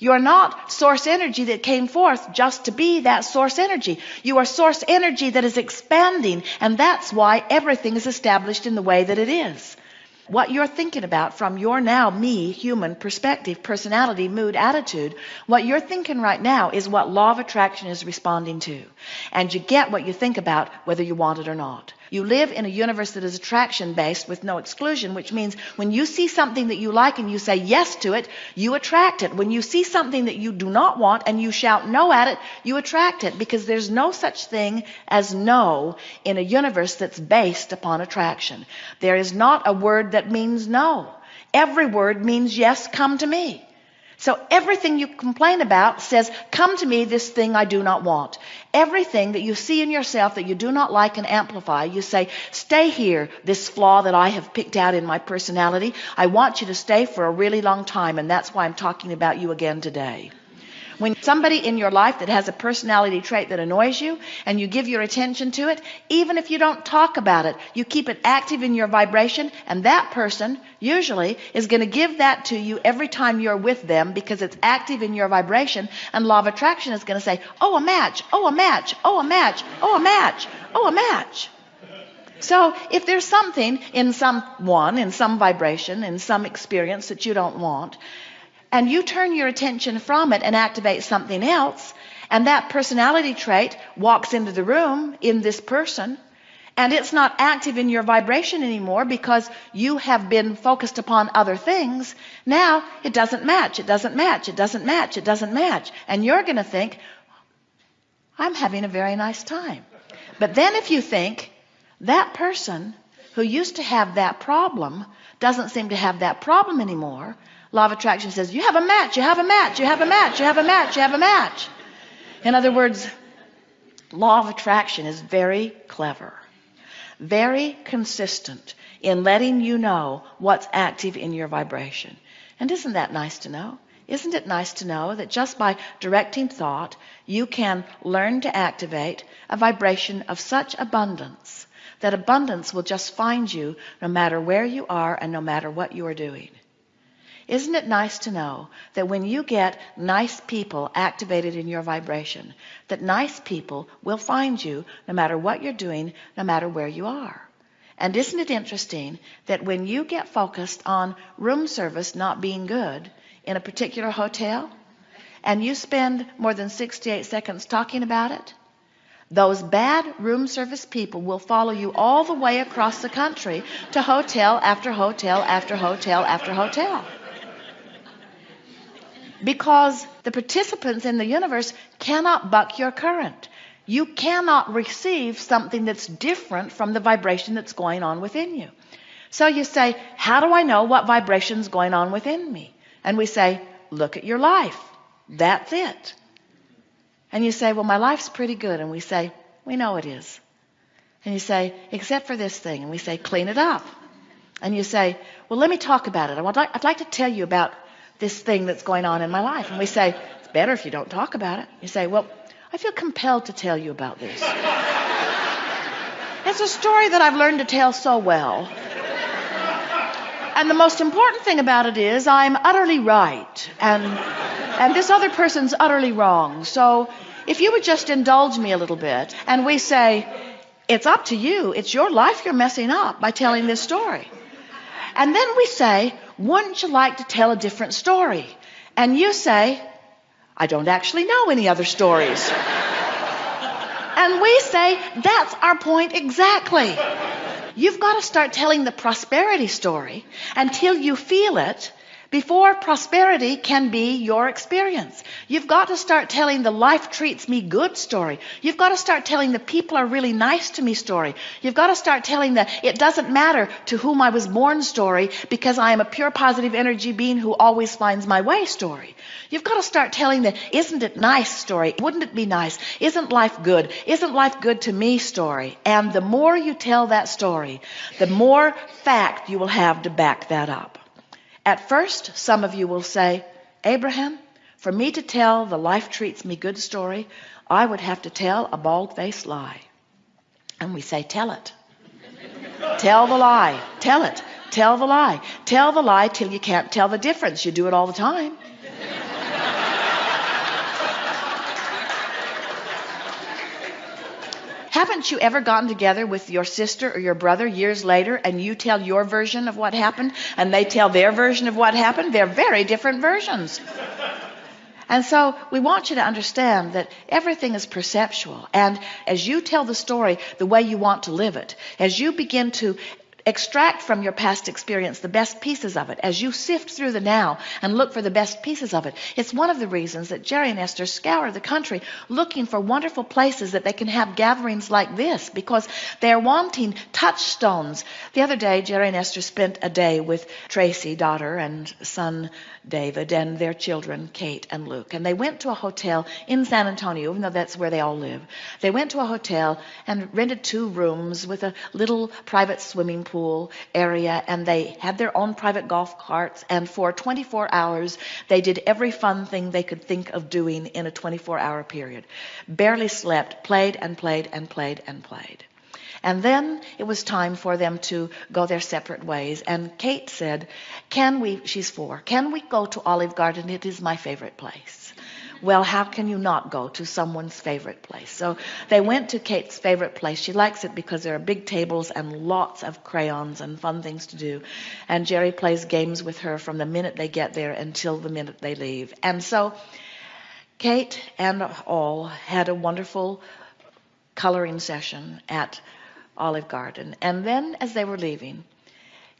You are not source energy that came forth just to be that source energy. You are source energy that is expanding, and that's why everything is established in the way that it is. What you're thinking about from your now me, human perspective, personality, mood, attitude, what you're thinking right now is what law of attraction is responding to. And you get what you think about whether you want it or not. You live in a universe that is attraction-based with no exclusion, which means when you see something that you like and you say yes to it, you attract it. When you see something that you do not want and you shout no at it, you attract it, because there's no such thing as no in a universe that's based upon attraction. There is not a word that means no. Every word means yes, come to me. So everything you complain about says, come to me, this thing I do not want. Everything that you see in yourself that you do not like and amplify, you say, stay here, this flaw that I have picked out in my personality. I want you to stay for a really long time, and that's why I'm talking about you again today. When somebody in your life that has a personality trait that annoys you and you give your attention to it, even if you don't talk about it, you keep it active in your vibration, and that person usually is going to give that to you every time you're with them because it's active in your vibration, and law of attraction is going to say, oh, a match, oh, a match, oh, a match, oh, a match, oh, a match. So if there's something in someone, in some vibration, in some experience that you don't want, and you turn your attention from it and activate something else, and that personality trait walks into the room in this person, and it's not active in your vibration anymore because you have been focused upon other things, now it doesn't match, it doesn't match, it doesn't match, it doesn't match. And you're going to think, I'm having a very nice time. But then if you think, that person who used to have that problem doesn't seem to have that problem anymore, law of attraction says, you have a match, you have a match, you have a match, you have a match, you have a match. In other words, law of attraction is very clever, very consistent in letting you know what's active in your vibration. And isn't that nice to know? Isn't it nice to know that just by directing thought, you can learn to activate a vibration of such abundance that abundance will just find you no matter where you are and no matter what you are doing? Isn't it nice to know that when you get nice people activated in your vibration, that nice people will find you no matter what you're doing, no matter where you are? And isn't it interesting that when you get focused on room service not being good in a particular hotel, and you spend more than 68 seconds talking about it, those bad room service people will follow you all the way across the country to hotel after hotel after hotel after hotel. Because the participants in the universe cannot buck your current. You cannot receive something that's different from the vibration that's going on within you. So you say, how do I know what vibration's going on within me? And we say, look at your life. That's it. And you say, well, my life's pretty good. And we say, we know it is. And you say, except for this thing. And we say, clean it up. And you say, well, let me talk about it. I'd like to tell you about this thing that's going on in my life. And we say, it's better if you don't talk about it. You say, well, I feel compelled to tell you about this. It's a story that I've learned to tell so well. And the most important thing about it is I'm utterly right. And this other person's utterly wrong. So if you would just indulge me a little bit. And we say, it's up to you. It's your life you're messing up by telling this story. And then we say, wouldn't you like to tell a different story? And you say, I don't actually know any other stories. And we say, that's our point exactly. You've got to start telling the prosperity story until you feel it before prosperity can be your experience. You've got to start telling the life treats me good story. You've got to start telling the people are really nice to me story. You've got to start telling the it doesn't matter to whom I was born story because I am a pure positive energy being who always finds my way story. You've got to start telling the isn't it nice story. Wouldn't it be nice? Isn't life good? Isn't life good to me story? And the more you tell that story, the more fact you will have to back that up. At first, some of you will say, Abraham, for me to tell the life treats me good story, I would have to tell a bald-faced lie. And we say, tell it. Tell the lie. Tell it. Tell the lie. Tell the lie till you can't tell the difference. You do it all the time. Haven't you ever gotten together with your sister or your brother years later and you tell your version of what happened and they tell their version of what happened? They're very different versions. And so we want you to understand that everything is perceptual. And as you tell the story the way you want to live it, as you begin to extract from your past experience the best pieces of it, as you sift through the now and look for the best pieces of it, it's one of the reasons that Jerry and Esther scour the country looking for wonderful places that they can have gatherings like this, because they're wanting touchstones. The other day, Jerry and Esther spent a day with Tracy, daughter, and son David, and their children, Kate and Luke. And they went to a hotel in San Antonio, even though that's where they all live. They went to a hotel and rented 2 rooms with a little private swimming pool area, and they had their own private golf carts. And for 24 hours, they did every fun thing they could think of doing in a 24-hour period. Barely slept, played and played and played and played. And then it was time for them to go their separate ways. And Kate said, she's 4, can we go to Olive Garden? It is my favorite place. Well, how can you not go to someone's favorite place? So they went to Kate's favorite place. She likes it because there are big tables and lots of crayons and fun things to do. And Jerry plays games with her from the minute they get there until the minute they leave. And so Kate and all had a wonderful coloring session at Olive Garden. And then as they were leaving,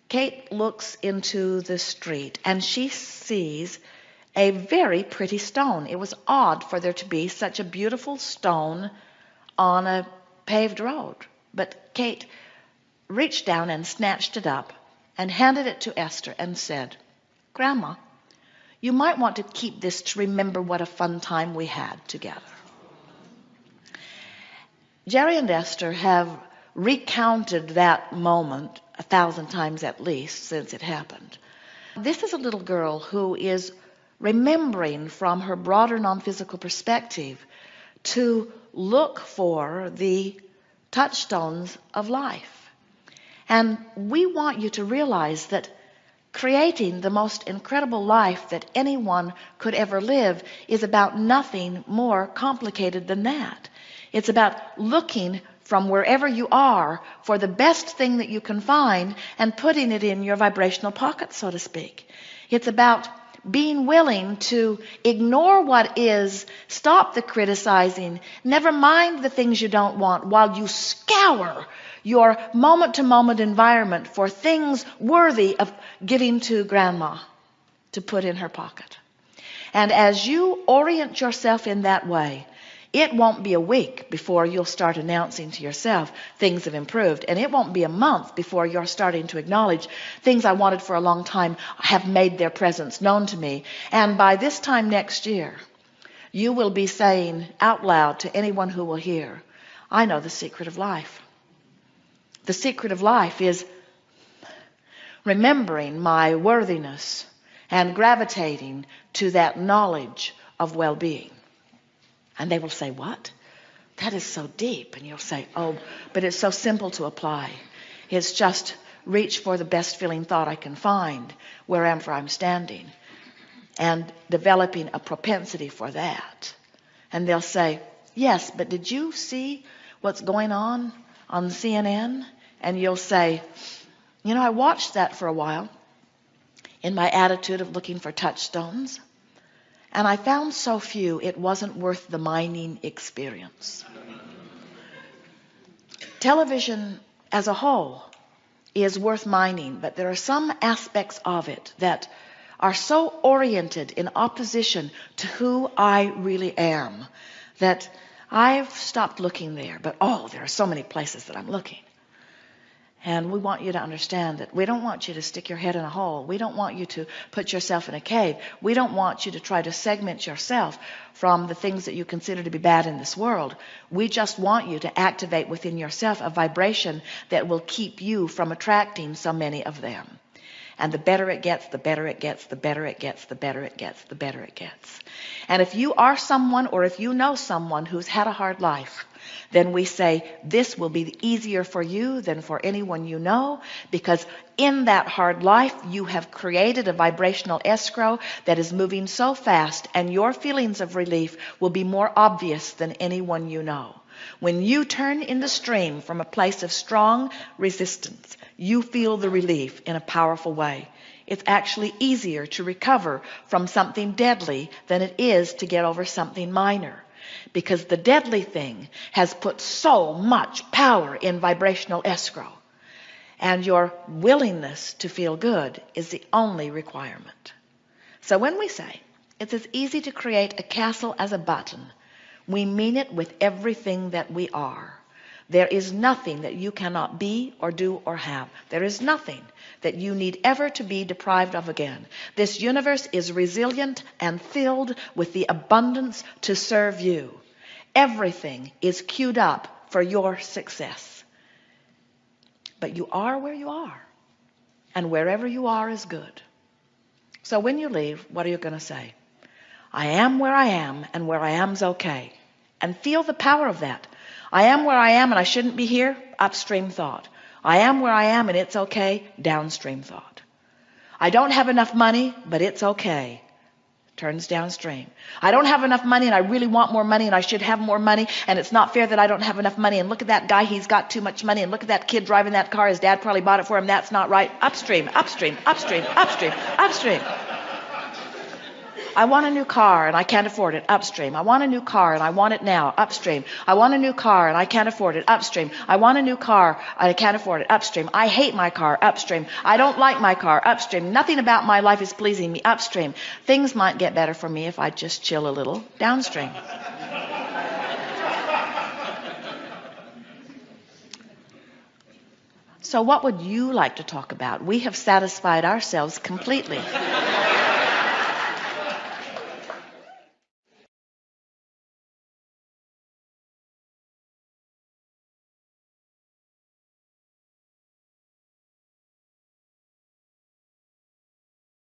Kate looks into the street and she sees a very pretty stone. It was odd for there to be such a beautiful stone on a paved road. But Kate reached down and snatched it up and handed it to Esther and said, Grandma, you might want to keep this to remember what a fun time we had together. Jerry and Esther have recounted that moment 1,000 times at least since it happened. This is a little girl who is remembering from her broader non-physical perspective to look for the touchstones of life. And we want you to realize that creating the most incredible life that anyone could ever live is about nothing more complicated than that. It's about looking from wherever you are for the best thing that you can find and putting it in your vibrational pocket, so to speak. It's about being willing to ignore what is, stop the criticizing, never mind the things you don't want, while you scour your moment-to-moment environment for things worthy of giving to Grandma to put in her pocket. And as you orient yourself in that way, it won't be a week before you'll start announcing to yourself things have improved. And it won't be a month before you're starting to acknowledge things I wanted for a long time have made their presence known to me. And by this time next year, you will be saying out loud to anyone who will hear, I know the secret of life. The secret of life is remembering my worthiness and gravitating to that knowledge of well-being. And they will say, what? That is so deep. And you'll say, oh, but it's so simple to apply. It's just reach for the best feeling thought I can find wherever I'm standing and developing a propensity for that. And they'll say, yes, but did you see what's going on CNN? And you'll say, I watched that for a while in my attitude of looking for touchstones. And I found so few, it wasn't worth the mining experience. Television as a whole is worth mining, but there are some aspects of it that are so oriented in opposition to who I really am that I've stopped looking there. But there are so many places that I'm looking. And we want you to understand that we don't want you to stick your head in a hole. We don't want you to put yourself in a cave. We don't want you to try to segment yourself from the things that you consider to be bad in this world. We just want you to activate within yourself a vibration that will keep you from attracting so many of them. And the better it gets, the better it gets, the better it gets, the better it gets, the better it gets. And if you are someone, or if you know someone who's had a hard life, then we say this will be easier for you than for anyone you know, because in that hard life you have created a vibrational escrow that is moving so fast, and your feelings of relief will be more obvious than anyone you know. When you turn in the stream from a place of strong resistance, you feel the relief in a powerful way. It's actually easier to recover from something deadly than it is to get over something minor, because the deadly thing has put so much power in vibrational escrow, and your willingness to feel good is the only requirement. So when we say it's as easy to create a castle as a button, we mean it with everything that we are. There is nothing that you cannot be or do or have. There is nothing that you need ever to be deprived of again. This universe is resilient and filled with the abundance to serve you. Everything is queued up for your success. But you are where you are, and wherever you are is good. So when you leave, what are you going to say? I am where I am, and where I am's okay. And feel the power of that. I am where I am, and I shouldn't be here. Upstream thought. I am where I am, and it's okay. Downstream thought. I don't have enough money, but it's okay. Turns downstream. I don't have enough money, and I really want more money, and I should have more money, and it's not fair that I don't have enough money, and look at that guy, he's got too much money, and look at that kid driving that car, his dad probably bought it for him, that's not right. Upstream, upstream, upstream, upstream, upstream. I want a new car and I can't afford it. Upstream. I want a new car and I want it now. Upstream. I want a new car and I can't afford it. Upstream. I want a new car and I can't afford it. Upstream. I hate my car. Upstream. I don't like my car. Upstream. Nothing about my life is pleasing me. Upstream. Things might get better for me if I just chill a little. Downstream. So what would you like to talk about? We have satisfied ourselves completely.